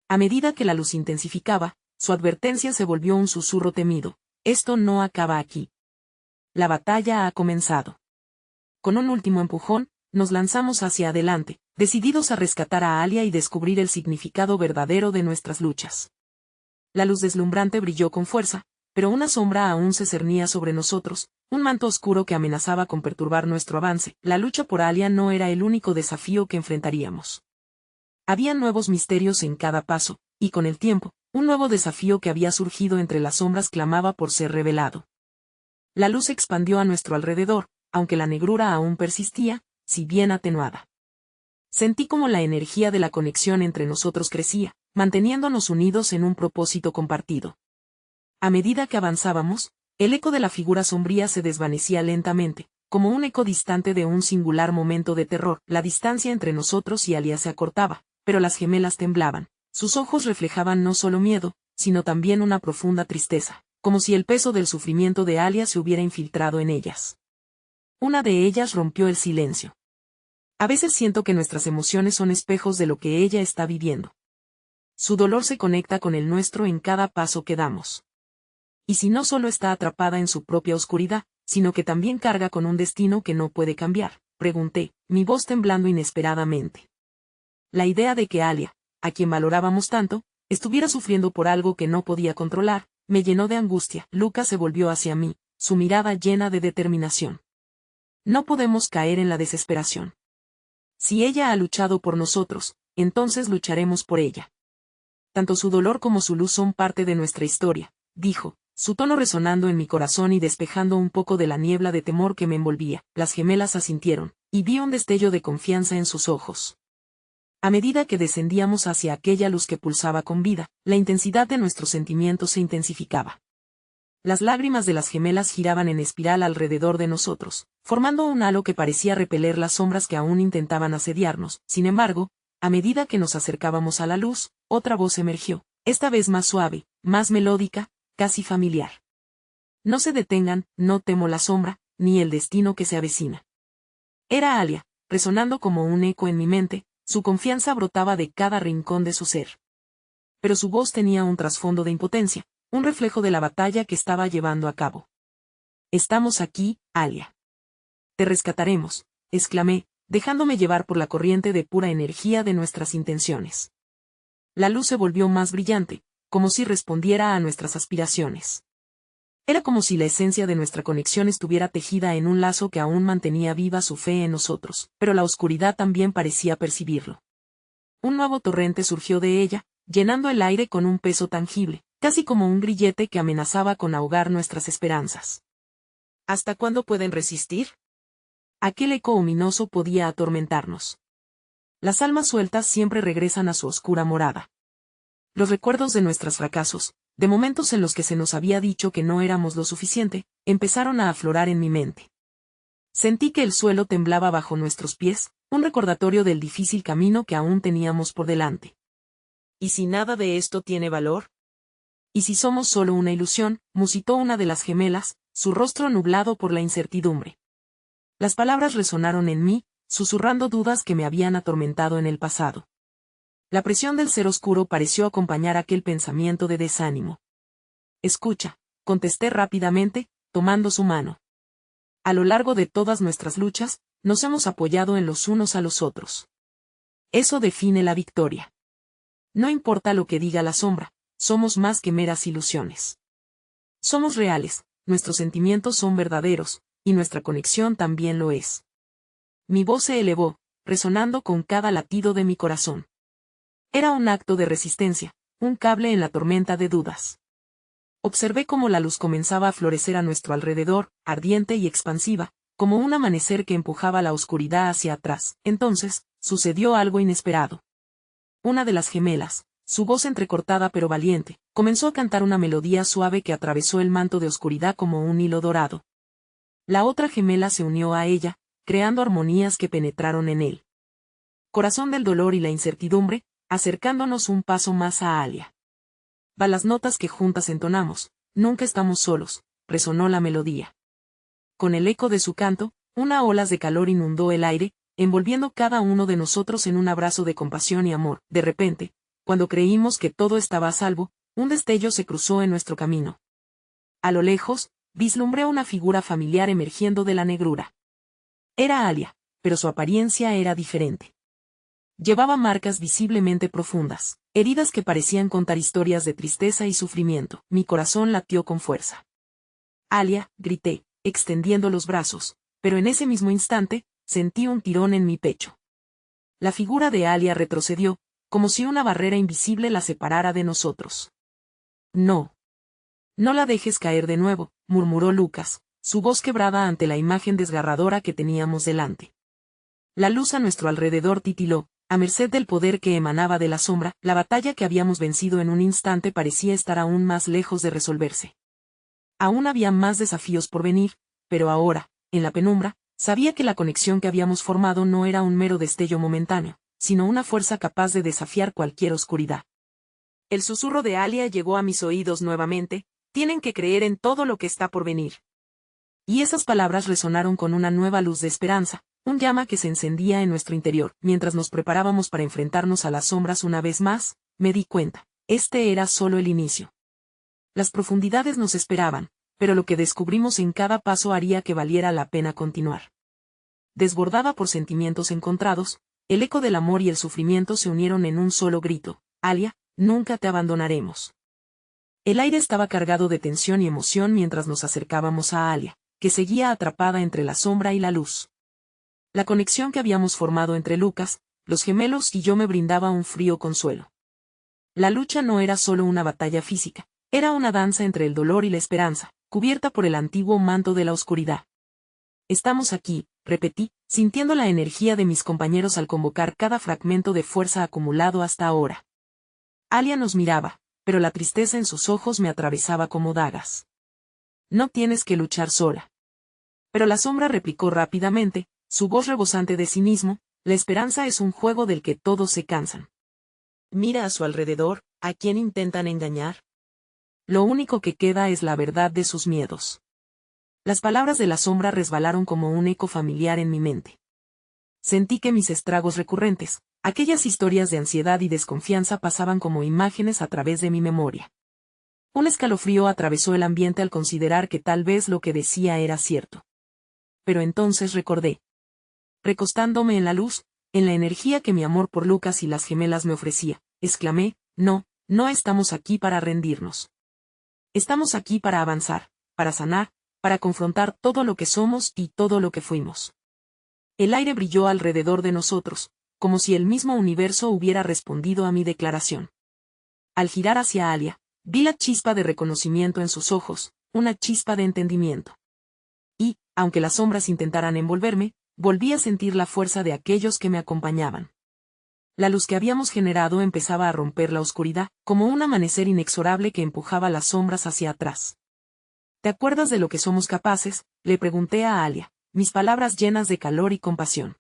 A medida que la luz intensificaba, su advertencia se volvió un susurro temido: esto no acaba aquí. La batalla ha comenzado. Con un último empujón, nos lanzamos hacia adelante, decididos a rescatar a Alia y descubrir el significado verdadero de nuestras luchas. La luz deslumbrante brilló con fuerza, pero una sombra aún se cernía sobre nosotros, un manto oscuro que amenazaba con perturbar nuestro avance. La lucha por Alia no era el único desafío que enfrentaríamos. Había nuevos misterios en cada paso, y con el tiempo, un nuevo desafío que había surgido entre las sombras clamaba por ser revelado. La luz se expandió a nuestro alrededor, aunque la negrura aún persistía, si bien atenuada. Sentí como la energía de la conexión entre nosotros crecía, manteniéndonos unidos en un propósito compartido. A medida que avanzábamos, el eco de la figura sombría se desvanecía lentamente, como un eco distante de un singular momento de terror. La distancia entre nosotros y Alia se acortaba, pero las gemelas temblaban. Sus ojos reflejaban no solo miedo, sino también una profunda tristeza, como si el peso del sufrimiento de Alia se hubiera infiltrado en ellas. Una de ellas rompió el silencio. A veces siento que nuestras emociones son espejos de lo que ella está viviendo. Su dolor se conecta con el nuestro en cada paso que damos. Y si no solo está atrapada en su propia oscuridad, sino que también carga con un destino que no puede cambiar, pregunté, mi voz temblando inesperadamente. La idea de que Alia, a quien valorábamos tanto, estuviera sufriendo por algo que no podía controlar, me llenó de angustia. Lucas se volvió hacia mí, su mirada llena de determinación. No podemos caer en la desesperación. Si ella ha luchado por nosotros, entonces lucharemos por ella. Tanto su dolor como su luz son parte de nuestra historia, dijo, su tono resonando en mi corazón y despejando un poco de la niebla de temor que me envolvía. Las gemelas asintieron, y vi un destello de confianza en sus ojos. A medida que descendíamos hacia aquella luz que pulsaba con vida, la intensidad de nuestros sentimientos se intensificaba. Las lágrimas de las gemelas giraban en espiral alrededor de nosotros, formando un halo que parecía repeler las sombras que aún intentaban asediarnos. Sin embargo, a medida que nos acercábamos a la luz, otra voz emergió, esta vez más suave, más melódica, casi familiar. No se detengan, no temo la sombra, ni el destino que se avecina. Era Alia, resonando como un eco en mi mente, su confianza brotaba de cada rincón de su ser. Pero su voz tenía un trasfondo de impotencia, un reflejo de la batalla que estaba llevando a cabo. Estamos aquí, Alia. Te rescataremos, exclamé, dejándome llevar por la corriente de pura energía de nuestras intenciones. La luz se volvió más brillante, como si respondiera a nuestras aspiraciones. Era como si la esencia de nuestra conexión estuviera tejida en un lazo que aún mantenía viva su fe en nosotros, pero la oscuridad también parecía percibirlo. Un nuevo torrente surgió de ella, llenando el aire con un peso tangible, casi como un grillete que amenazaba con ahogar nuestras esperanzas. ¿Hasta cuándo pueden resistir? Aquel eco ominoso podía atormentarnos. Las almas sueltas siempre regresan a su oscura morada. Los recuerdos de nuestros fracasos, de momentos en los que se nos había dicho que no éramos lo suficiente, empezaron a aflorar en mi mente. Sentí que el suelo temblaba bajo nuestros pies, un recordatorio del difícil camino que aún teníamos por delante. ¿Y si nada de esto tiene valor? ¿Y si somos solo una ilusión?, musitó una de las gemelas, su rostro nublado por la incertidumbre. Las palabras resonaron en mí, susurrando dudas que me habían atormentado en el pasado. La presión del ser oscuro pareció acompañar aquel pensamiento de desánimo. Escucha, contesté rápidamente, tomando su mano. A lo largo de todas nuestras luchas, nos hemos apoyado en los unos a los otros. Eso define la victoria. No importa lo que diga la sombra, somos más que meras ilusiones. Somos reales, nuestros sentimientos son verdaderos, y nuestra conexión también lo es. Mi voz se elevó, resonando con cada latido de mi corazón. Era un acto de resistencia, un cable en la tormenta de dudas. Observé cómo la luz comenzaba a florecer a nuestro alrededor, ardiente y expansiva, como un amanecer que empujaba la oscuridad hacia atrás. Entonces, sucedió algo inesperado. Una de las gemelas, su voz entrecortada pero valiente, comenzó a cantar una melodía suave que atravesó el manto de oscuridad como un hilo dorado. La otra gemela se unió a ella, creando armonías que penetraron en él. Corazón del dolor y la incertidumbre, acercándonos un paso más a Alia. Va las notas que juntas entonamos, nunca estamos solos, resonó la melodía. Con el eco de su canto, una ola de calor inundó el aire, envolviendo cada uno de nosotros en un abrazo de compasión y amor. De repente, cuando creímos que todo estaba a salvo, un destello se cruzó en nuestro camino. A lo lejos, vislumbré una figura familiar emergiendo de la negrura. Era Alia, pero su apariencia era diferente. Llevaba marcas visiblemente profundas, heridas que parecían contar historias de tristeza y sufrimiento. Mi corazón latió con fuerza. Alia, grité, extendiendo los brazos, pero en ese mismo instante, sentí un tirón en mi pecho. La figura de Alia retrocedió, como si una barrera invisible la separara de nosotros. No. No la dejes caer de nuevo, murmuró Lucas, su voz quebrada ante la imagen desgarradora que teníamos delante. La luz a nuestro alrededor titiló, a merced del poder que emanaba de la sombra. La batalla que habíamos vencido en un instante parecía estar aún más lejos de resolverse. Aún había más desafíos por venir, pero ahora, en la penumbra, sabía que la conexión que habíamos formado no era un mero destello momentáneo, sino una fuerza capaz de desafiar cualquier oscuridad. El susurro de Alia llegó a mis oídos nuevamente, tienen que creer en todo lo que está por venir. Y esas palabras resonaron con una nueva luz de esperanza, un llama que se encendía en nuestro interior. Mientras nos preparábamos para enfrentarnos a las sombras una vez más, me di cuenta, este era solo el inicio. Las profundidades nos esperaban, pero lo que descubrimos en cada paso haría que valiera la pena continuar. Desbordada por sentimientos encontrados, el eco del amor y el sufrimiento se unieron en un solo grito: Alia, nunca te abandonaremos. El aire estaba cargado de tensión y emoción mientras nos acercábamos a Alia, que seguía atrapada entre la sombra y la luz. La conexión que habíamos formado entre Lucas, los gemelos y yo me brindaba un frío consuelo. La lucha no era solo una batalla física, era una danza entre el dolor y la esperanza, cubierta por el antiguo manto de la oscuridad. Estamos aquí, repetí, sintiendo la energía de mis compañeros al convocar cada fragmento de fuerza acumulado hasta ahora. Alia nos miraba, pero la tristeza en sus ojos me atravesaba como dagas. No tienes que luchar sola. Pero la sombra replicó rápidamente, su voz rebosante de cinismo, la esperanza es un juego del que todos se cansan. Mira a su alrededor, ¿a quién intentan engañar? Lo único que queda es la verdad de sus miedos. Las palabras de la sombra resbalaron como un eco familiar en mi mente. Sentí que mis estragos recurrentes, aquellas historias de ansiedad y desconfianza pasaban como imágenes a través de mi memoria. Un escalofrío atravesó el ambiente al considerar que tal vez lo que decía era cierto. Pero entonces recordé. Recostándome en la luz, en la energía que mi amor por Lucas y las gemelas me ofrecía, exclamé, no, no estamos aquí para rendirnos. Estamos aquí para avanzar, para sanar, para confrontar todo lo que somos y todo lo que fuimos. El aire brilló alrededor de nosotros, como si el mismo universo hubiera respondido a mi declaración. Al girar hacia Alia, vi la chispa de reconocimiento en sus ojos, una chispa de entendimiento. Y, aunque las sombras intentaran envolverme, volví a sentir la fuerza de aquellos que me acompañaban. La luz que habíamos generado empezaba a romper la oscuridad, como un amanecer inexorable que empujaba las sombras hacia atrás. ¿Te acuerdas de lo que somos capaces?, le pregunté a Alia, mis palabras llenas de calor y compasión.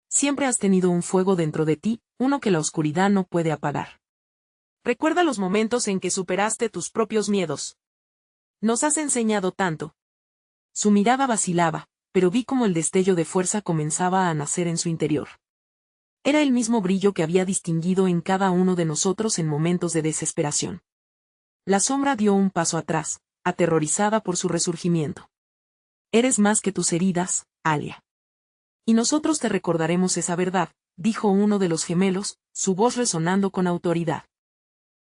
Siempre has tenido un fuego dentro de ti, uno que la oscuridad no puede apagar. Recuerda los momentos en que superaste tus propios miedos. Nos has enseñado tanto. Su mirada vacilaba, pero vi como el destello de fuerza comenzaba a nacer en su interior. Era el mismo brillo que había distinguido en cada uno de nosotros en momentos de desesperación. La sombra dio un paso atrás, aterrorizada por su resurgimiento. Eres más que tus heridas, Alia. Y nosotros te recordaremos esa verdad, dijo uno de los gemelos, su voz resonando con autoridad.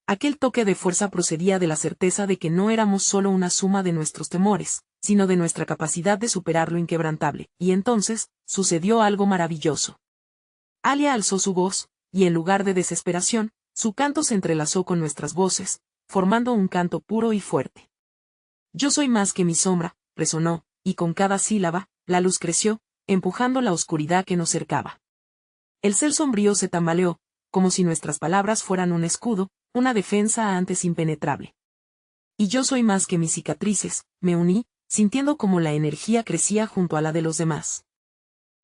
Aquel toque de fuerza procedía de la certeza de que no éramos solo una suma de nuestros temores, sino de nuestra capacidad de superar lo inquebrantable, y entonces, sucedió algo maravilloso. Alia alzó su voz, y en lugar de desesperación, su canto se entrelazó con nuestras voces, formando un canto puro y fuerte. Yo soy más que mi sombra, resonó, y con cada sílaba, la luz creció, empujando la oscuridad que nos cercaba. El ser sombrío se tambaleó, como si nuestras palabras fueran un escudo, una defensa antes impenetrable. Y yo soy más que mis cicatrices, me uní, sintiendo como la energía crecía junto a la de los demás.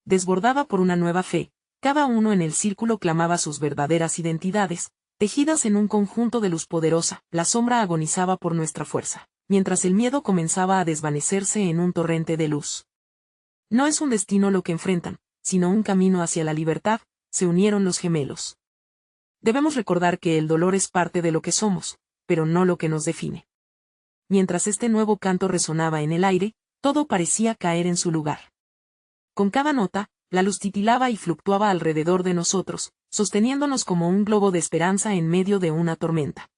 Desbordada por una nueva fe, cada uno en el círculo clamaba sus verdaderas identidades, tejidas en un conjunto de luz poderosa, la sombra agonizaba por nuestra fuerza, mientras el miedo comenzaba a desvanecerse en un torrente de luz. No es un destino lo que enfrentan, sino un camino hacia la libertad, se unieron los gemelos. Debemos recordar que el dolor es parte de lo que somos, pero no lo que nos define. Mientras este nuevo canto resonaba en el aire, todo parecía caer en su lugar. Con cada nota, la luz titilaba y fluctuaba alrededor de nosotros, sosteniéndonos como un globo de esperanza en medio de una tormenta.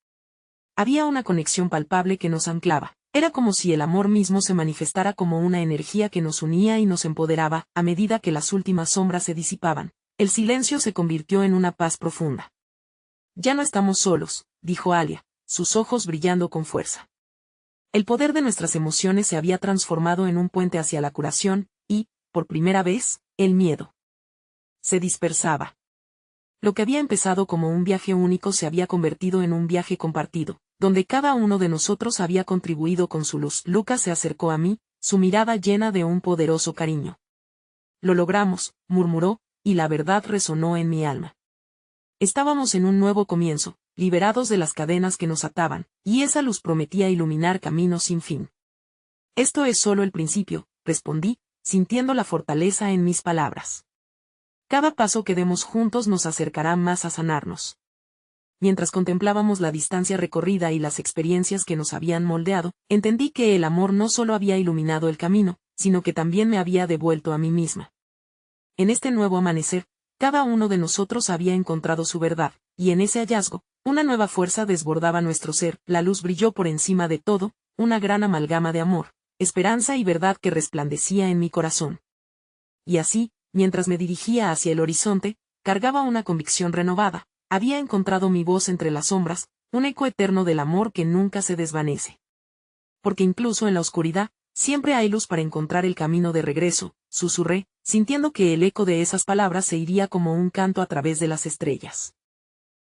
Había una conexión palpable que nos anclaba. Era como si el amor mismo se manifestara como una energía que nos unía y nos empoderaba. A medida que las últimas sombras se disipaban, el silencio se convirtió en una paz profunda. Ya no estamos solos, dijo Alia, sus ojos brillando con fuerza. El poder de nuestras emociones se había transformado en un puente hacia la curación, y, por primera vez, el miedo se dispersaba. Lo que había empezado como un viaje único se había convertido en un viaje compartido, donde cada uno de nosotros había contribuido con su luz. Lucas se acercó a mí, su mirada llena de un poderoso cariño. Lo logramos, murmuró, y la verdad resonó en mi alma. Estábamos en un nuevo comienzo, liberados de las cadenas que nos ataban, y esa luz prometía iluminar caminos sin fin. Esto es solo el principio, respondí, sintiendo la fortaleza en mis palabras. Cada paso que demos juntos nos acercará más a sanarnos. Mientras contemplábamos la distancia recorrida y las experiencias que nos habían moldeado, entendí que el amor no solo había iluminado el camino, sino que también me había devuelto a mí misma. En este nuevo amanecer, cada uno de nosotros había encontrado su verdad, y en ese hallazgo, una nueva fuerza desbordaba nuestro ser. La luz brilló por encima de todo, una gran amalgama de amor, esperanza y verdad que resplandecía en mi corazón. Y así, mientras me dirigía hacia el horizonte, cargaba una convicción renovada. Había encontrado mi voz entre las sombras, un eco eterno del amor que nunca se desvanece. Porque incluso en la oscuridad, siempre hay luz para encontrar el camino de regreso, susurré, sintiendo que el eco de esas palabras se iría como un canto a través de las estrellas.